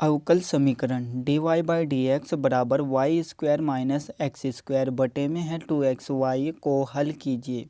अवकल समीकरण dy by D X बराबर Y square minus X square बटे में है 2xy को हल कीजिए।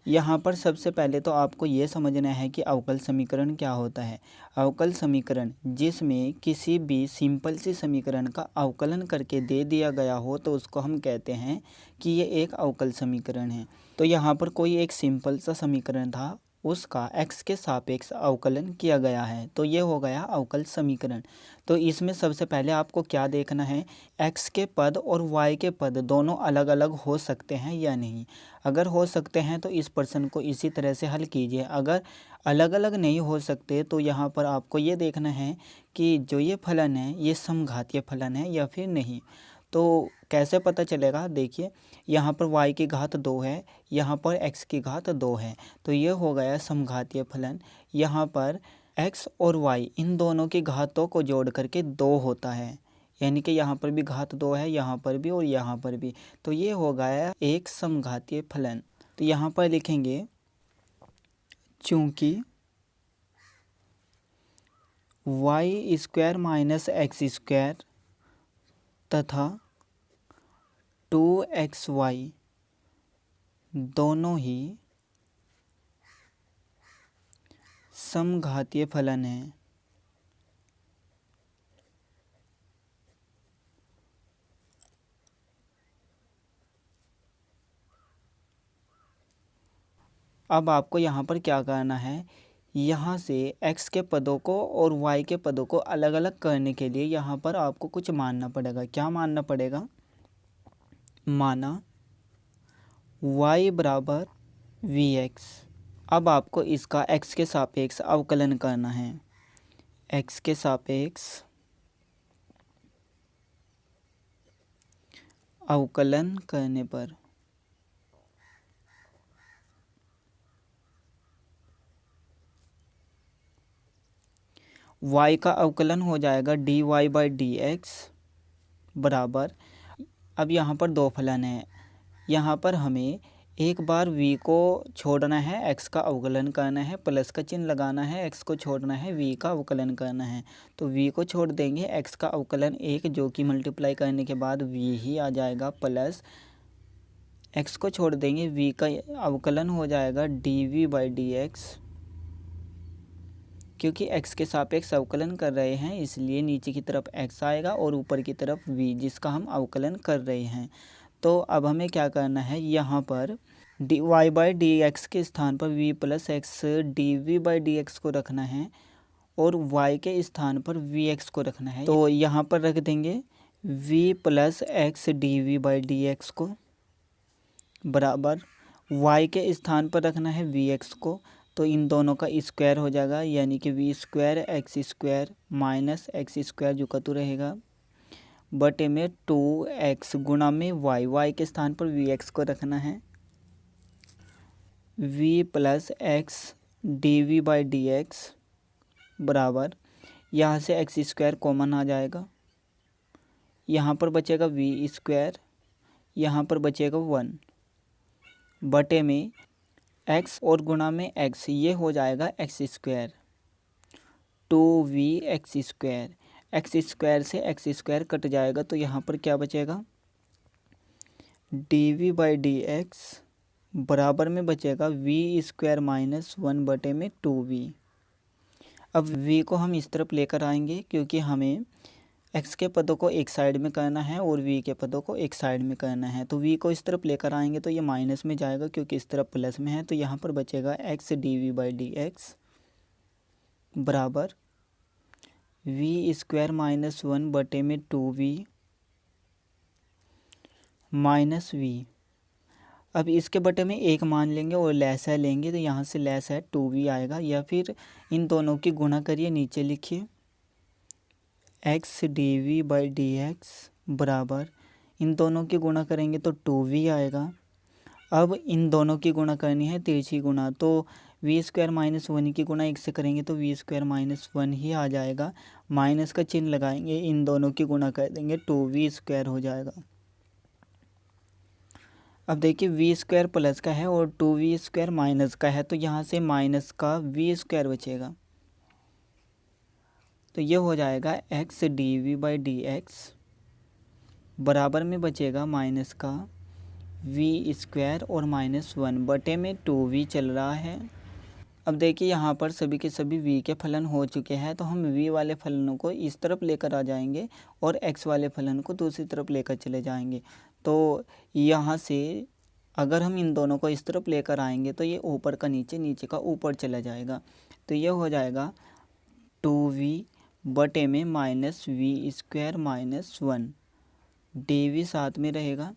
यहाँ पर सबसे पहले तो आपको ये समझना है कि अवकल समीकरण क्या होता है। अवकल समीकरण जिसमें किसी भी सिंपल सी समीकरण का अवकलन करके दे दिया गया हो तो उसको हम कहते हैं कि ये एक अवकल समीकरण है। तो यहाँ पर कोई एक सिंपल सा समीकरण था, उसका x के सापेक्ष अवकलन किया गया है, तो ये हो गया अवकल समीकरण। तो इसमें सबसे पहले आपको क्या देखना है, x के पद और y के पद दोनों अलग अलग हो सकते हैं या नहीं। अगर हो सकते हैं तो इस प्रश्न को इसी तरह से हल कीजिए। अगर अलग अलग नहीं हो सकते तो यहाँ पर आपको ये देखना है कि जो ये फलन है ये समघातीय फलन है या फिर नहीं। तो कैसे पता चलेगा, देखिए यहाँ पर y की घात 2 है, यहाँ पर x की घात 2 है, तो ये हो गया समघातीय फलन। यहाँ पर x और y इन दोनों की घातों को जोड़ करके 2 होता है, यानी कि यहाँ पर भी घात 2 है, यहाँ पर भी और यहाँ पर भी, तो ये हो गया एक समघातीय फलन। तो यहाँ पर लिखेंगे चूँकि Y square minus X square तथा 2xy दोनों ही समघातीय फलन है, अब आपको यहाँ पर क्या करना है, यहाँ से x के पदों को और y के पदों को अलग अलग करने के लिए यहाँ पर आपको कुछ मानना पड़ेगा। क्या मानना पड़ेगा, माना y बराबर vx। अब आपको इसका x के सापेक्ष अवकलन करना है। x के सापेक्ष अवकलन करने पर y का अवकलन हो जाएगा dy बाई डी एक्स बराबर, अब यहाँ पर दो फलन है, यहाँ पर हमें एक बार v को छोड़ना है, x का अवकलन करना है, प्लस का चिन्ह लगाना है, x को छोड़ना है, v का अवकलन करना है। तो v को छोड़ देंगे, x का अवकलन 1 जो कि मल्टीप्लाई करने के बाद v ही आ जाएगा, प्लस x को छोड़ देंगे, v का अवकलन हो जाएगा dv बाई डी एक्स। क्योंकि x के सापेक्ष अवकलन कर रहे हैं इसलिए नीचे की तरफ x आएगा और ऊपर की तरफ v जिसका हम अवकलन कर रहे हैं। तो अब हमें क्या करना है, यहाँ पर dy बाई डी एक्स के स्थान पर v plus x dv by D x को रखना है और y के स्थान पर vx को रखना है। तो यहाँ पर रख देंगे v plus x dv by D x को बराबर y के स्थान पर रखना है vx को, तो इन दोनों का स्क्वायर हो जाएगा, यानी कि V square X square minus X square जो कतु रहेगा बटे में 2x गुणा में y के स्थान पर vx को रखना है, v plus x D by D X बराबर, यहाँ से एक्स स्क्वायर कॉमन आ जाएगा, यहाँ पर बचेगा v स्क्वायर, यहाँ पर बचेगा 1 बटे में x और गुणा में x, ये हो जाएगा x square 2v x square, X square से एक्स स्क्वायर कट जाएगा, तो यहाँ पर क्या बचेगा dv बाई डी एक्स बराबर में बचेगा v स्क्वायर माइनस 1 बटे में 2v। अब v को हम इस तरफ लेकर आएंगे क्योंकि हमें x के पदों को एक साइड में करना है और v के पदों को एक साइड में करना है। तो v को इस तरफ लेकर आएंगे तो ये माइनस में जाएगा क्योंकि इस तरफ प्लस में है, तो यहाँ पर बचेगा x dv by D X बराबर v स्क्वायर माइनस 1 बटे में 2v माइनस v। अब इसके बटे में एक मान लेंगे और लेस है लेंगे, तो यहाँ से लेस है 2v आएगा, या फिर इन दोनों की गुणा करिए, नीचे लिखिए x dv by D X बराबर, इन दोनों की गुणा करेंगे तो 2v आएगा। अब इन दोनों की गुणा करनी है तिरछी गुणा, तो v स्क्वायर माइनस 1 की गुणा 1 से करेंगे तो v स्क्वायर माइनस 1 ही आ जाएगा, माइनस का चिन्ह लगाएंगे, इन दोनों की गुणा कर देंगे 2v स्क्वायर हो जाएगा। अब देखिए v स्क्वायर प्लस का है और 2v स्क्वायर माइनस का है, तो यहाँ से माइनस का v स्क्वायर बचेगा, तो ये हो जाएगा X D V by D X बराबर में बचेगा माइनस का वी स्क्वायर और -1 बटे में 2v चल रहा है। अब देखिए यहाँ पर सभी के सभी v के फलन हो चुके हैं, तो हम v वाले फलनों को इस तरफ लेकर आ जाएंगे और x वाले फलन को दूसरी तरफ लेकर चले जाएंगे। तो यहाँ से अगर हम इन दोनों को इस तरफ लेकर आएंगे तो ये ऊपर का नीचे, नीचे का ऊपर चला जाएगा। तो ये हो जाएगा 2v बटे में -v स्क्वायर -1 dv साथ में रहेगा।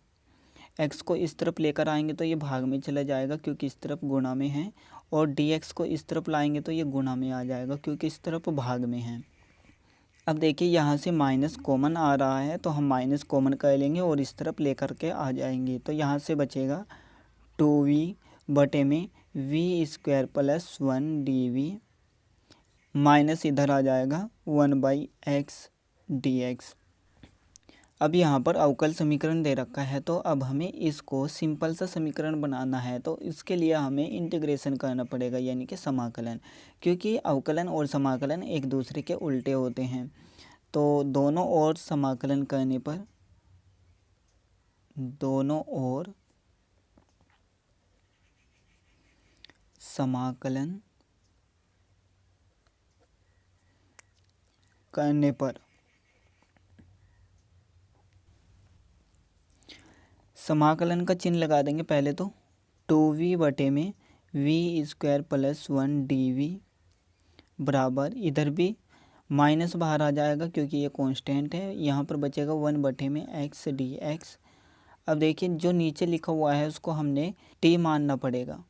x को इस तरफ लेकर आएंगे तो ये भाग में चला जाएगा क्योंकि इस तरफ गुणा में है, और dx को इस तरफ लाएंगे तो ये गुणा में आ जाएगा क्योंकि इस तरफ भाग में है। अब देखिए यहाँ से माइनस कॉमन आ रहा है तो हम माइनस कॉमन कर लेंगे और इस तरफ लेकर के आ जाएंगे। तो यहाँ से बचेगा 2v बटे में v स्क्वायर +1 dv माइनस इधर आ जाएगा 1/x dx। अब यहाँ पर अवकल समीकरण दे रखा है, तो अब हमें इसको सिंपल सा समीकरण बनाना है। तो इसके लिए हमें इंटीग्रेशन करना पड़ेगा, यानी कि समाकलन, क्योंकि अवकलन और समाकलन एक दूसरे के उल्टे होते हैं। तो दोनों ओर समाकलन करने पर दोनों ओर समाकलन करने पर समाकलन का चिन्ह लगा देंगे पहले तो 2v बटे में v स्क्वायर +1 dv बराबर, इधर भी माइनस बाहर आ जाएगा क्योंकि ये कांस्टेंट है, यहाँ पर बचेगा 1 बटे में x dx। अब देखिए जो नीचे लिखा हुआ है उसको हमने t मानना पड़ेगा,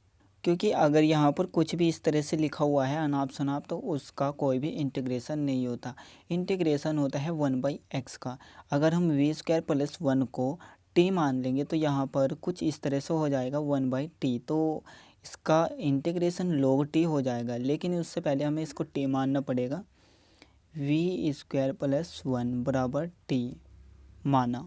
क्योंकि अगर यहाँ पर कुछ भी इस तरह से लिखा हुआ है अनाप शनाप तो उसका कोई भी इंटीग्रेशन नहीं होता। इंटीग्रेशन होता है 1/x का। अगर हम v स्क्वायर +1 को t मान लेंगे तो यहाँ पर कुछ इस तरह से हो जाएगा 1/t, तो इसका इंटीग्रेशन log t हो जाएगा। लेकिन उससे पहले हमें इसको t मानना पड़ेगा। v स्क्वायर +1 बराबर t माना।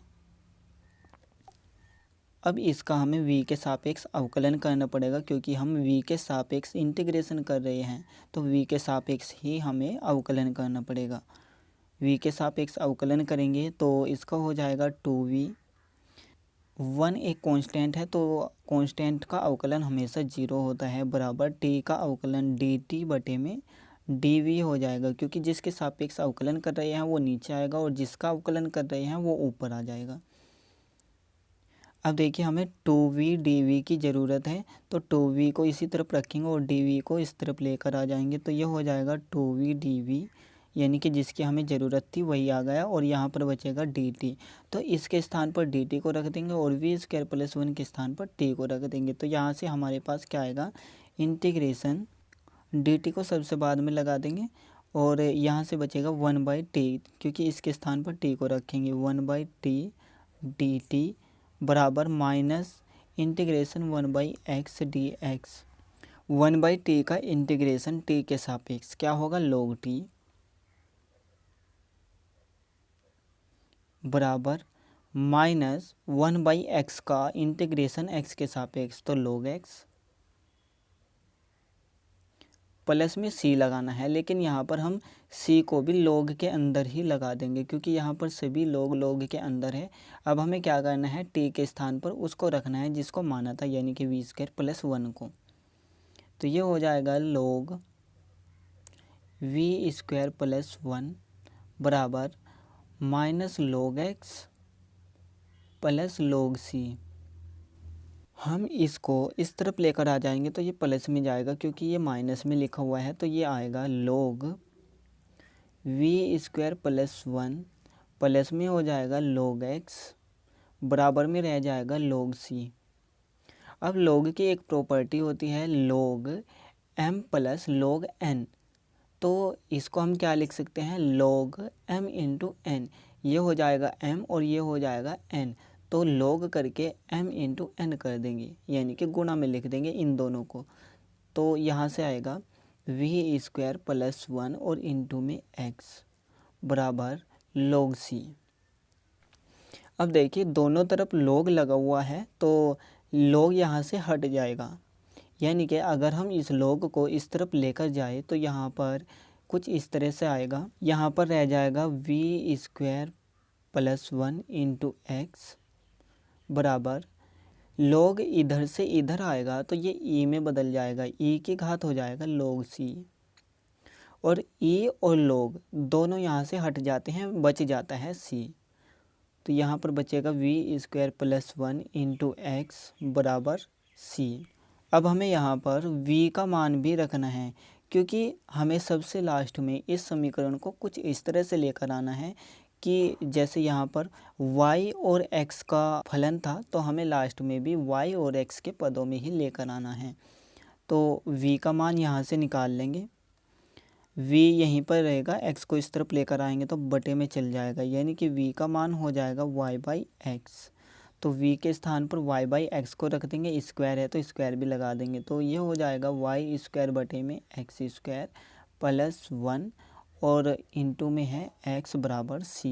अब इसका हमें v के सापेक्ष अवकलन करना पड़ेगा, क्योंकि हम v के सापेक्ष इंटीग्रेशन कर रहे हैं, तो v के सापेक्ष ही हमें अवकलन करना पड़ेगा। v के सापेक्ष अवकलन करेंगे तो इसका हो जाएगा 2v। 1 एक कांस्टेंट है तो कांस्टेंट का अवकलन हमेशा 0 होता है, बराबर t का अवकलन dt बटे में dv हो जाएगा, क्योंकि जिसके सापेक्ष अवकलन कर रहे हैं वो नीचे आएगा और जिसका अवकलन कर रहे हैं वो ऊपर आ जाएगा। अब देखिए हमें 2v dv की ज़रूरत है, तो 2v को इसी तरफ रखेंगे और dv को इस तरफ लेकर आ जाएंगे, तो ये हो जाएगा 2v dv, यानी कि जिसकी हमें ज़रूरत थी वही आ गया, और यहाँ पर बचेगा dt। तो इसके स्थान पर dt को रख देंगे और v स्क्वायर +1 के स्थान पर t को रख देंगे। तो यहाँ से हमारे पास क्या आएगा, इंटीग्रेशन dt को सबसे बाद में लगा देंगे और यहाँ से बचेगा 1/t, क्योंकि इसके स्थान पर t को रखेंगे 1/t dt बराबर minus integration 1/x dx। 1/t का इंटीग्रेशन t के सापेक्ष क्या होगा, log t बराबर माइनस 1/x का इंटीग्रेशन x के सापेक्ष, तो log x प्लस में c लगाना है। लेकिन यहाँ पर हम c को भी log के अंदर ही लगा देंगे, क्योंकि यहाँ पर सभी log के अंदर है। अब हमें क्या करना है, t के स्थान पर उसको रखना है जिसको माना था, यानी कि v स्क्वायर +1 को। तो ये हो जाएगा log v स्क्वायर +1 बराबर minus log x plus log c। हम इसको इस तरफ लेकर आ जाएंगे तो ये प्लस में जाएगा, क्योंकि ये माइनस में लिखा हुआ है, तो ये आएगा log v स्क्वायर +1 प्लस में हो जाएगा log x बराबर में रह जाएगा log c। अब log की एक प्रॉपर्टी होती है log m plus log n, तो इसको हम क्या लिख सकते हैं, log m इंटू n। ये हो जाएगा m और ये हो जाएगा n, तो log करके m इंटू n कर देंगे, यानी कि गुणा में लिख देंगे इन दोनों को। तो यहाँ से आएगा v स्क्वायर +1 और इंटू में x बराबर log c। अब देखिए दोनों तरफ log लगा हुआ है तो log यहाँ से हट जाएगा, यानी कि अगर हम इस log को इस तरफ लेकर जाए तो यहाँ पर कुछ इस तरह से आएगा। यहाँ पर रह जाएगा V square plus 1 into X बराबर लॉग इधर से इधर आएगा तो ये ई में बदल जाएगा, ई की घात हो जाएगा लॉग सी, और ई और लॉग दोनों यहाँ से हट जाते हैं, बच जाता है सी। तो यहाँ पर बचेगा V square plus 1 into X बराबर सी। अब हमें यहाँ पर v का मान भी रखना है, क्योंकि हमें सबसे लास्ट में इस समीकरण को कुछ इस तरह से लेकर आना है कि जैसे यहाँ पर y और x का फलन था तो हमें लास्ट में भी y और x के पदों में ही लेकर आना है। तो v का मान यहाँ से निकाल लेंगे, v यहीं पर रहेगा, x को इस तरफ लेकर आएंगे तो बटे में चल जाएगा, यानी कि v का मान हो जाएगा y बाई एक्स। तो v के स्थान पर y बाई एक्स को रख देंगे, स्क्वायर है तो स्क्वायर भी लगा देंगे, तो ये हो जाएगा y स्क्वायर बटे में एक्स स्क्वायर प्लस 1 और इंटू में है x बराबर c।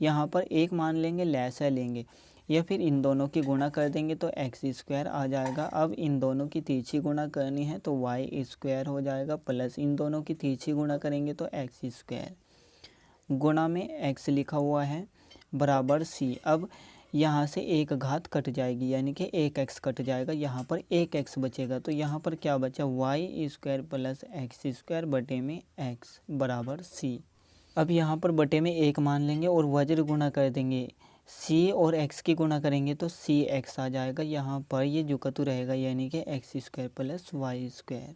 यहाँ पर एक मान लेंगे, लैसा लेंगे या फिर इन दोनों की गुणा कर देंगे तो एक्स स्क्वायर आ जाएगा। अब इन दोनों की तीसरी गुणा करनी है तो वाई स्क्वायर हो जाएगा, प्लस इन दोनों की तीसरी गुणा करेंगे तो एक्स स्क्वायर गुणा में एक्स लिखा हुआ है बराबर सी। अब यहाँ से एक घात कट जाएगी, यानी कि एक एक्स कट जाएगा, यहाँ पर एक एक्स बचेगा, तो यहाँ पर क्या बचा Y square plus X square बटे में एक्स बराबर सी। अब यहाँ पर बटे में एक मान लेंगे और वज्र गुणा कर देंगे, सी और एक्स की गुणा करेंगे तो सी एक्स आ जाएगा। यहाँ पर ये जुकतु रहेगा, यानी कि X square plus Y square.